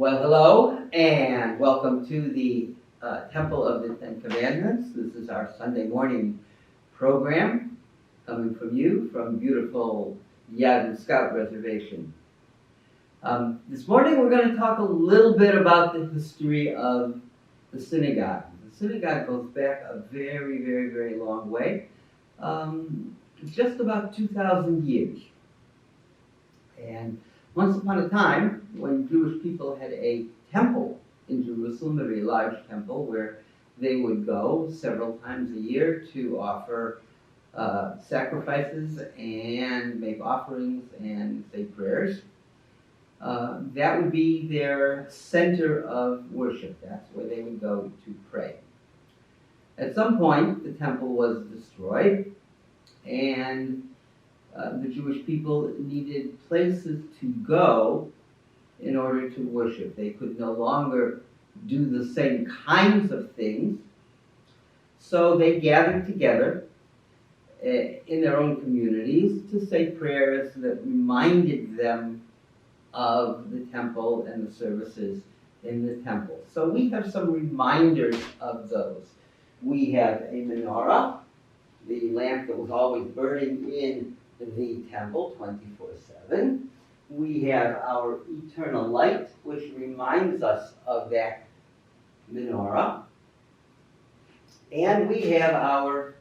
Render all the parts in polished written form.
Well, hello, and welcome to the Temple of the Ten Commandments. This is our Sunday morning program coming from you from beautiful Yadin Scout Reservation. This morning we're going to talk a little bit about the history of the synagogue. The synagogue goes back a very, very, very long way, just about 2,000 years. And once upon a time, when Jewish people had a temple in Jerusalem, a very large temple where they would go several times a year to offer sacrifices and make offerings and say prayers, that would be their center of worship. That's where they would go to pray. At some point, the temple was destroyed, and the Jewish people needed places to go in order to worship. They could no longer do the same kinds of things, so they gathered together in their own communities to say prayers that reminded them of the temple and the services in the temple. So we have some reminders of those. We have a menorah, the lamp that was always burning in the temple 24/7. We have our eternal light, which reminds us of that menorah. And we have our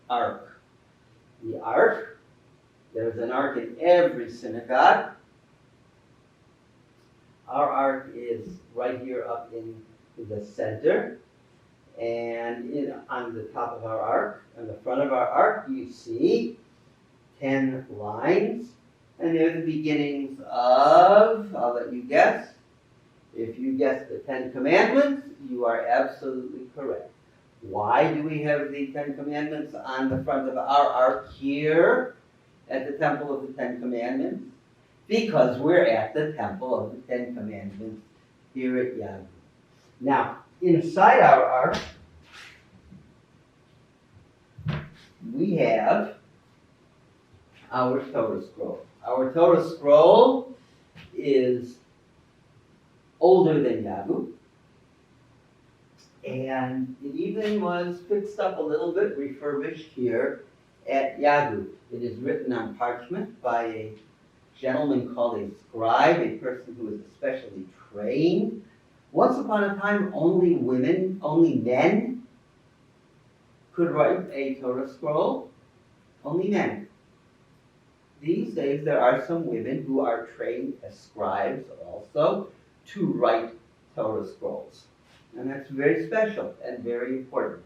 ark. The ark, there's an ark in every synagogue. Our ark is right here up in the center. And on the top of our ark, on the front of our ark, you see 10 lines, and they're the beginnings of, I'll let you guess. If you guess the 10 Commandments, you are absolutely correct. Why do we have the 10 Commandments on the front of our ark here at the Temple of the 10 Commandments? Because we're at the Temple of the 10 Commandments here at Yadu. Now, inside our ark, we have our Torah scroll. Our Torah scroll is older than Yadu, and it even was fixed up a little bit, refurbished here at Yadu. It is written on parchment by a gentleman called a scribe, a person who is especially trained. Once upon a time, only men could write a Torah scroll. Only men. These days, there are some women who are trained as scribes also to write Torah scrolls. And that's very special and very important.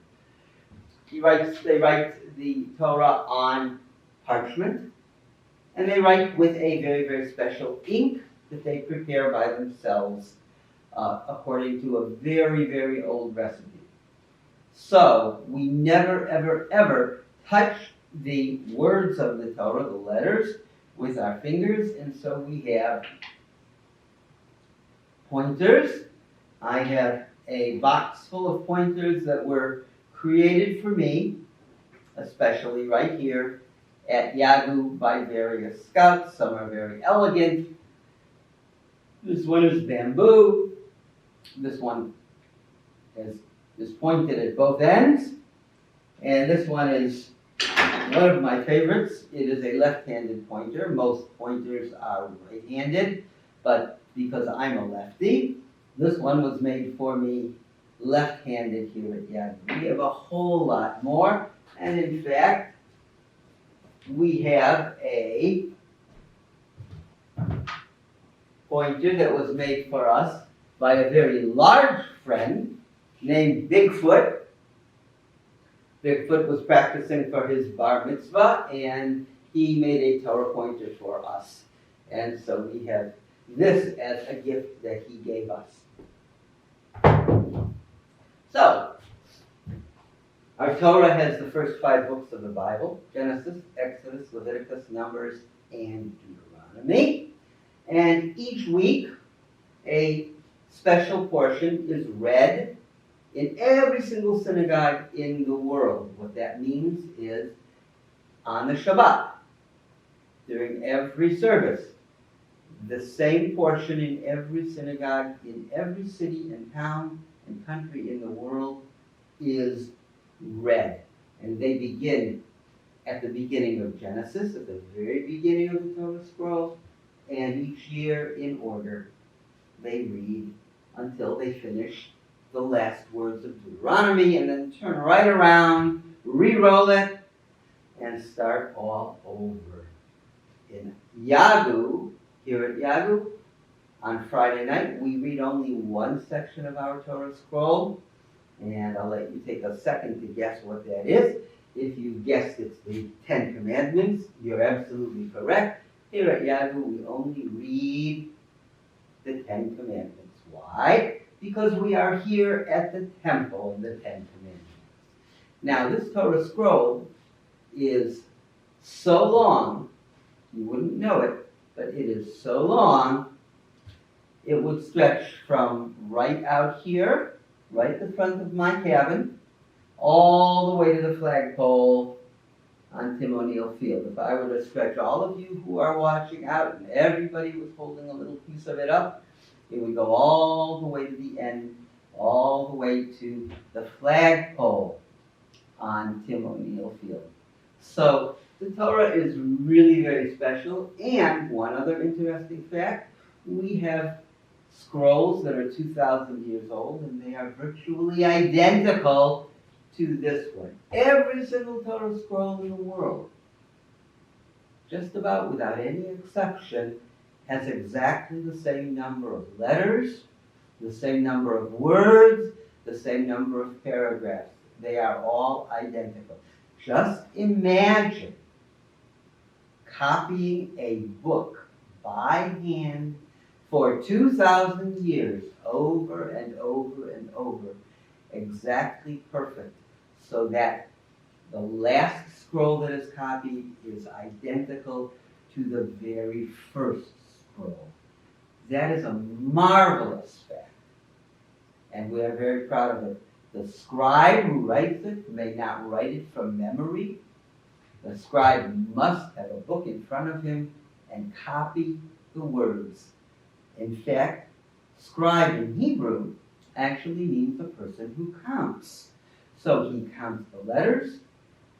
They write the Torah on parchment, and they write with a very, very special ink that they prepare by themselves according to a very, very old recipe. So we never, ever, ever touch the words of the Torah, the letters, with our fingers, and so we have pointers. I have a box full of pointers that were created for me, especially right here at Yadu by various scouts. Some are very elegant. This one is bamboo. This one is pointed at both ends. And this one is one of my favorites. It is a left-handed pointer. Most pointers are right-handed, but because I'm a lefty, this one was made for me left-handed here at Yadu. We have a whole lot more, and in fact, we have a pointer that was made for us by a very large friend named Bigfoot. Bigfoot was practicing for his bar mitzvah, and he made a Torah pointer for us. And so we have this as a gift that he gave us. So, our Torah has the first 5 books of the Bible: Genesis, Exodus, Leviticus, Numbers, and Deuteronomy. And each week, a special portion is read in every single synagogue in the world. What that means is on the Shabbat, during every service, The same portion in every synagogue, in every city and town and country in the world is read. And they begin at the beginning of Genesis, at the very beginning of the Torah scroll, and each year in order they read until they finish the last words of Deuteronomy, and then turn right around, re-roll it, and start all over. In Yagu, here at Yagu, on Friday night, we read only one section of our Torah scroll, and I'll let you take a second to guess what that is. If you guessed it's the Ten Commandments, you're absolutely correct. Here at Yagu, we only read the Ten Commandments. Why? Because we are here at the temple of the Ten Commandments. Now, this Torah scroll is so long, you wouldn't know it, but it is so long, it would stretch from right out here, right at the front of my cabin, all the way to the flagpole on Tim O'Neill Field. If I were to stretch all of you who are watching out and everybody was holding a little piece of it up, it would go all the way to the end, all the way to the flagpole on Tim O'Neill Field. So the Torah is really very special. And one other interesting fact, we have scrolls that are 2,000 years old, and they are virtually identical to this one. Every single Torah scroll in the world, just about without any exception, has exactly the same number of letters, the same number of words, the same number of paragraphs. They are all identical. Just imagine copying a book by hand for 2,000 years, over and over and over, exactly perfect, so that the last scroll that is copied is identical to the very first scroll. That is a marvelous fact, and we are very proud of it. The scribe who writes it may not write it from memory. The scribe must have a book in front of him and copy the words. In fact, scribe in Hebrew actually means a person who counts. So he counts the letters,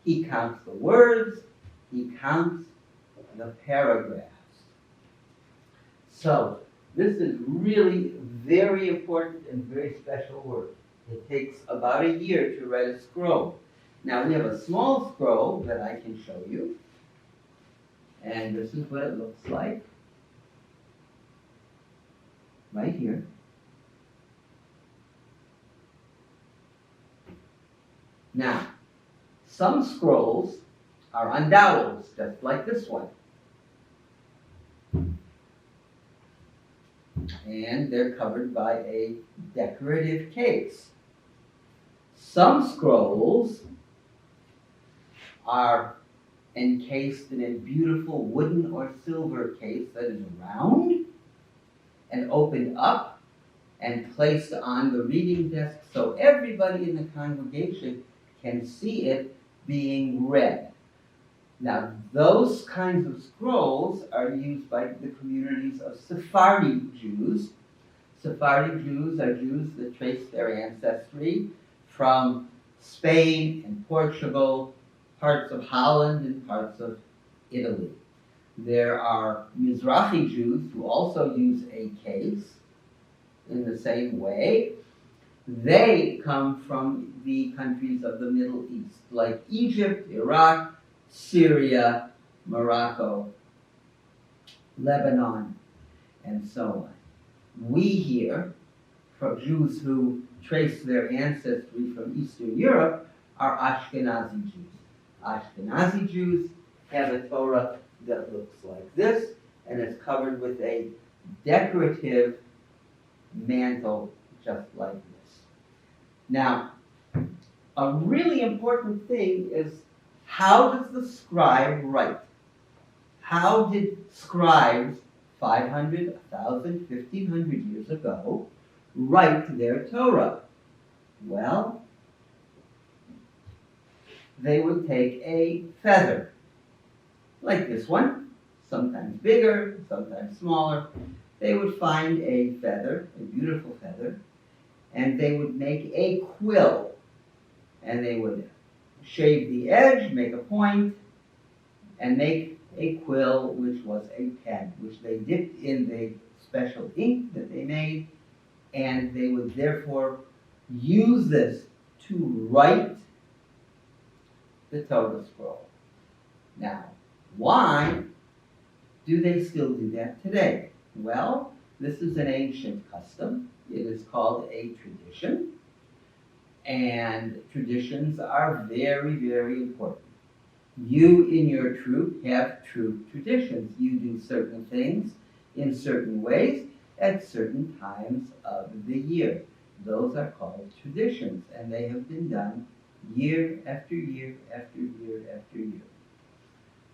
he counts the words, he counts the paragraphs. So this is really very important and very special work. It takes about a year to write a scroll. Now we have a small scroll that I can show you. And this is what it looks like. Right here. Now, some scrolls are on dowels, just like this one. And they're covered by a decorative case. Some scrolls are encased in a beautiful wooden or silver case that is round and opened up and placed on the reading desk so everybody in the congregation can see it being read. Now, those kinds of scrolls are used by the communities of Sephardi Jews. Sephardi Jews are Jews that trace their ancestry from Spain and Portugal, parts of Holland and parts of Italy. There are Mizrahi Jews who also use a case in the same way. They come from the countries of the Middle East, like Egypt, Iraq, Syria, Morocco, Lebanon, and so on. We hear from Jews who trace their ancestry from Eastern Europe are Ashkenazi Jews. Ashkenazi Jews have a Torah that looks like this, and it's covered with a decorative mantle just like this. Now, a really important thing is, how does the scribe write? How did scribes 500, 1,000, 1,500 years ago write their Torah? Well, they would take a feather, like this one, sometimes bigger, sometimes smaller. They would find a feather, a beautiful feather, and they would make a quill. And they would shave the edge, make a point, and make a quill, which was a pen, which they dipped in the special ink that they made, and they would therefore use this to write the Torah scroll. Now, why do they still do that today? Well, this is an ancient custom. It is called a tradition. And traditions are very, very important. You in your troop have troop traditions. You do certain things in certain ways at certain times of the year. Those are called traditions, and they have been done year after year after year after year.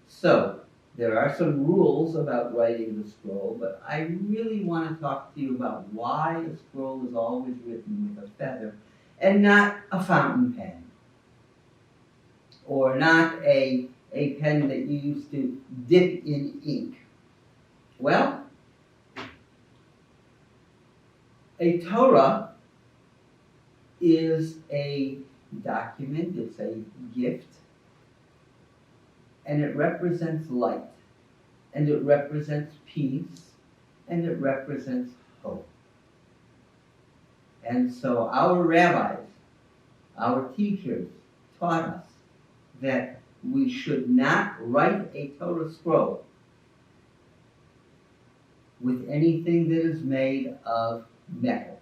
So, there are some rules about writing the scroll, but I really want to talk to you about why a scroll is always written with a feather and not a fountain pen, or not a pen that you used to dip in ink. Well, a Torah is a document, it's a gift, and it represents light, and it represents peace, and it represents hope. And so our rabbis, our teachers, taught us that we should not write a Torah scroll with anything that is made of metal.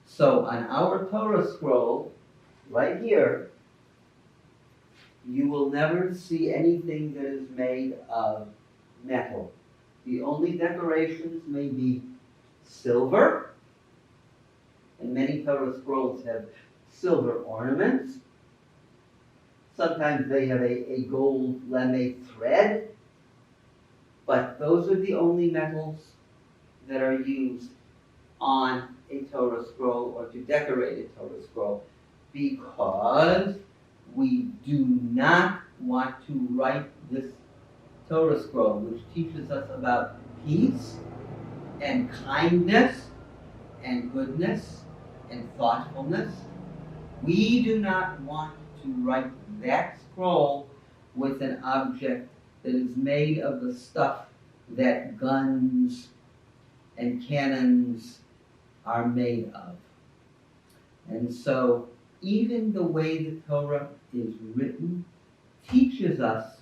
So on our Torah scroll, right here, you will never see anything that is made of metal. The only decorations may be silver, and many Torah scrolls have silver ornaments. Sometimes they have a gold lame thread, but those are the only metals that are used on a Torah scroll or to decorate a Torah scroll, because we do not want to write this Torah scroll, which teaches us about peace and kindness and goodness and thoughtfulness. We do not want to write that scroll with an object that is made of the stuff that guns and cannons are made of. And so even the way the Torah is written teaches us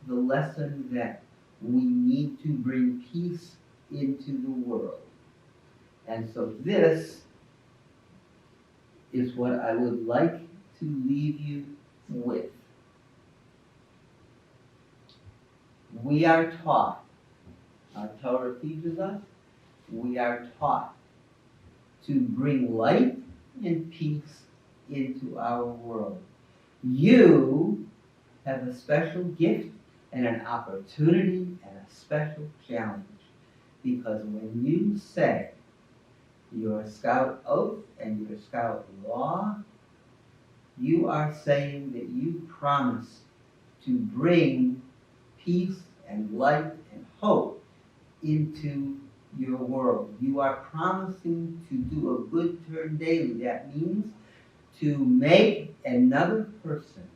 the lesson that we need to bring peace into the world. And so this is what I would like to leave you with. We are taught, our Torah teaches us, we are taught to bring light and peace into our world. You have a special gift and an opportunity and a special challenge, because when you say your Scout oath and your Scout law, you are saying that you promise to bring peace and light and hope into your world. You are promising to do a good turn daily. That means to make another person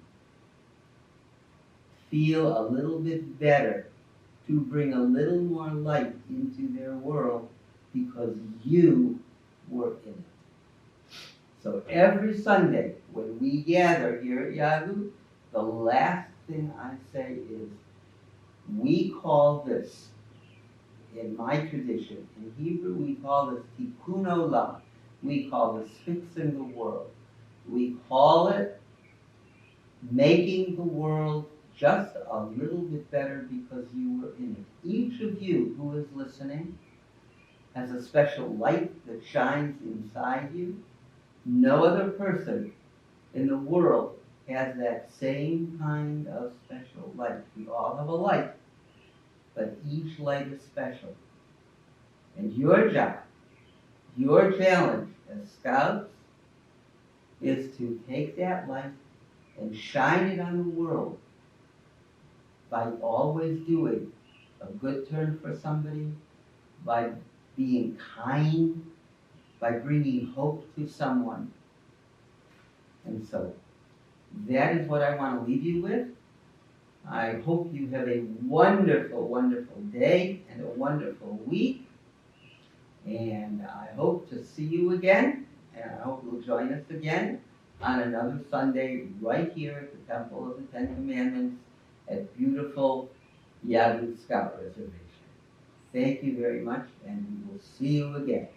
feel a little bit better, to bring a little more light into their world, because you were in it. So every Sunday when we gather here at Yahoo, the last thing I say is, we call this, in my tradition, in Hebrew we call this tikkun olam. We call this fixing the world. We call it making the world just a little bit better because you were in it. Each of you who is listening has a special light that shines inside you. No other person in the world has that same kind of special light. We all have a light, but each light is special. And your job, your challenge as scouts, is to take that light and shine it on the world by always doing a good turn for somebody, by being kind, by bringing hope to someone. And so that is what I want to leave you with. I hope you have a wonderful, wonderful day and a wonderful week. And I hope to see you again. And I hope you'll join us again on another Sunday right here at the Temple of the Ten Commandments at beautiful Yadu Scout Reservation. Thank you very much, and we will see you again.